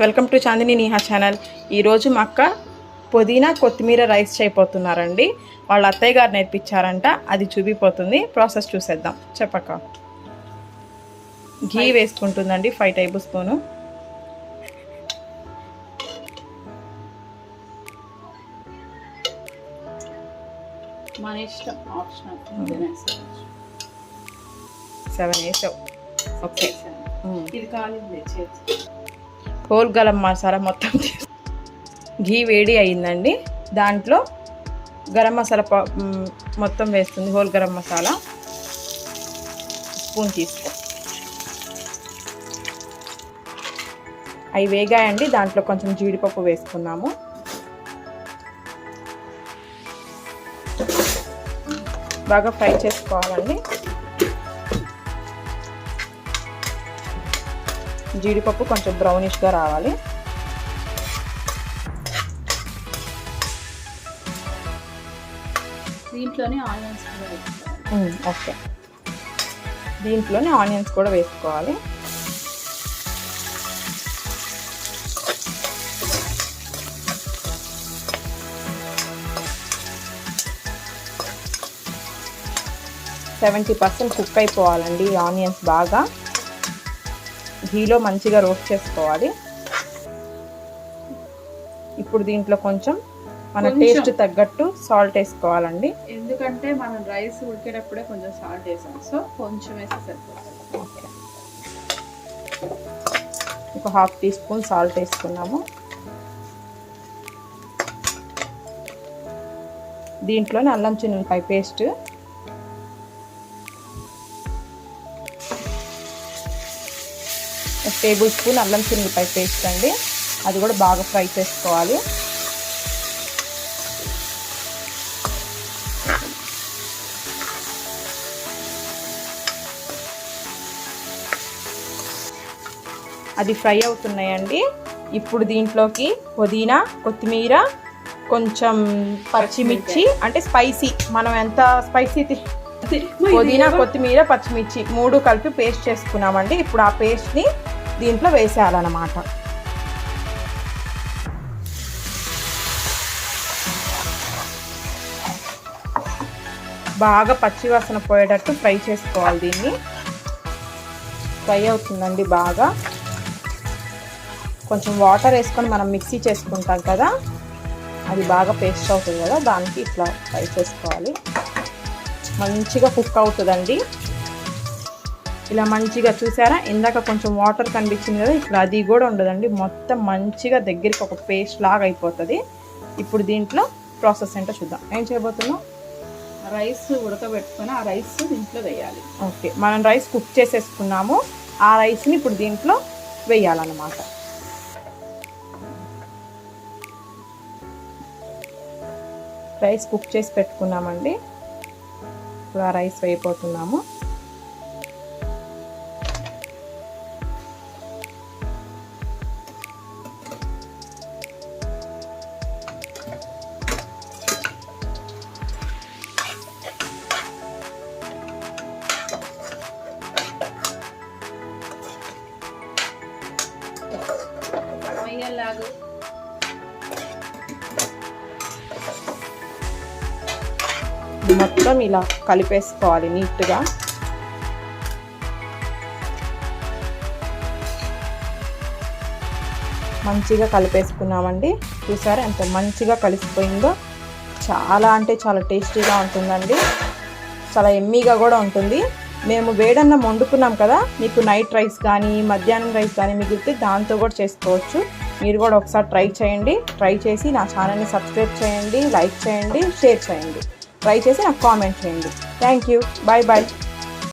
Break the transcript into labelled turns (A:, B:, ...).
A: Welcome to Chandini Neha channel. ఈరోజు మా అక్క పుదీనా కొత్తిమీర రైస్ చేయబోతున్నారండి. వాళ్ళ అత్తయ్య గారు నేర్పించారంట, అది చూపిపోతుంది. ప్రాసెస్ చూసేద్దాం. చెప్పక్క. ఘీ వేసుకుంటుందండి 5 టేబుల్ స్పూను.
B: మన ఇష్టం, ఆప్షనల్.
A: 7 వేసావు. ఓకే,
B: ఇది కాలింది.
A: హోల్ గరం మసాలా మొత్తం ఘీ వేడి అయిందండి. దాంట్లో గరం మసాలా మొత్తం వేస్తుంది. హోల్ గరం మసాలా స్పూన్ తీసుకో. అవి వేగాయండి. దాంట్లో కొంచెం జీడిపప్పు వేసుకున్నాము. బాగా ఫ్రై చేసుకోవాలండి. జీడిపప్పు కొంచెం బ్రౌనిష్గా రావాలి.
B: దీంట్లోనే ఆనియన్స్ కూడా వేసుకోవాలి.
A: ఓకే, దీంట్లోనే ఆనియన్స్ కూడా వేసుకోవాలి. – 70% కుక్ అయిపోవాలండి ఈ ఆనియన్స్. బాగా ఘీలో మంచిగా రోస్ట్ చేసుకోవాలి. ఇప్పుడు దీంట్లో కొంచెం మన టేస్ట్ తగ్గట్టు సాల్ట్ వేసుకోవాలండి.
B: ఎందుకంటే మనం రైస్ ఉడికేటప్పుడే కొంచెం సాల్ట్ వేసాం, సో కొంచెం వేస్తే సరిపోతుంది.
A: ఓకే, ఒక 1/2 టీ స్పూన్ సాల్ట్ వేసుకున్నాము. దీంట్లోనే అల్లం చిన్నులపాయ పేస్ట్, టేబుల్ స్పూన్ అల్లం చిన్నులపాయ పేస్ట్ అండి. అది కూడా బాగా ఫ్రై చేసుకోవాలి. అది ఫ్రై అవుతున్నాయండి. ఇప్పుడు దీంట్లోకి పుదీనా, కొత్తిమీర, కొంచెం పచ్చిమిర్చి, అంటే స్పైసీ, మనం ఎంత స్పైసీ పుదీనా, కొత్తిమీర, పచ్చిమిర్చి 3 కలిపి పేస్ట్ చేసుకున్నామండి. ఇప్పుడు ఆ పేస్ట్ని దీంట్లో వేసేయాలన్నమాట. బాగా పచ్చివాసన పోయేటట్టు ఫ్రై చేసుకోవాలి. దీన్ని ఫ్రై అవుతుందండి బాగా. కొంచెం వాటర్ వేసుకొని మనం మిక్సీ చేసుకుంటాం కదా, అది బాగా పేస్ట్ అవుతుంది కదా, దానికి ఇట్లా ఫ్రై చేసుకోవాలి. మంచిగా కుక్ అవుతుందండి. ఇలా మంచిగా చూసారా, ఇందాక కొంచెం వాటర్ కనిపించింది కదా, ఇప్పుడు అది కూడా ఉండదండి. మొత్తం మంచిగా దగ్గరికి ఒక పేస్ట్ లాగా అయిపోతుంది. ఇప్పుడు దీంట్లో ప్రాసెస్ ఏంటో చూద్దాం. ఏం చేయబోతున్నాం?
B: రైస్ ఉడకబెట్టుకొని ఆ రైస్ దీంట్లో వేయాలి.
A: ఓకే, మనం రైస్ కుక్ చేసేసుకున్నాము. ఆ రైస్ని ఇప్పుడు దీంట్లో వేయాలన్నమాట. రైస్ కుక్ చేసి పెట్టుకున్నామండి. ఇప్పుడు ఆ రైస్ వేయిపోతున్నాము. మొత్తం ఇలా కలిపేసుకోవాలి నీట్గా. మంచిగా కలిపేసుకున్నామండి. చూసారా ఎంత మంచిగా కలిసిపోయిందో. చాలా అంటే చాలా టేస్టీగా ఉంటుందండి. చాలా ఎమ్మీగా కూడా ఉంటుంది. మేము వేడన్నం వండుకున్నాం కదా, మీకు నైట్ రైస్ కానీ మధ్యాహ్నం రైస్ కానీ మిగిలితే దాంతో కూడా చేసుకోవచ్చు. మీరు కూడా ఒకసారి ట్రై చేయండి. ట్రై చేసి నా ఛానల్ని సబ్స్క్రైబ్ చేయండి, లైక్ చేయండి, షేర్ చేయండి. ట్రై చేసి నాకు కామెంట్ చేయండి. Thank you. Bye bye.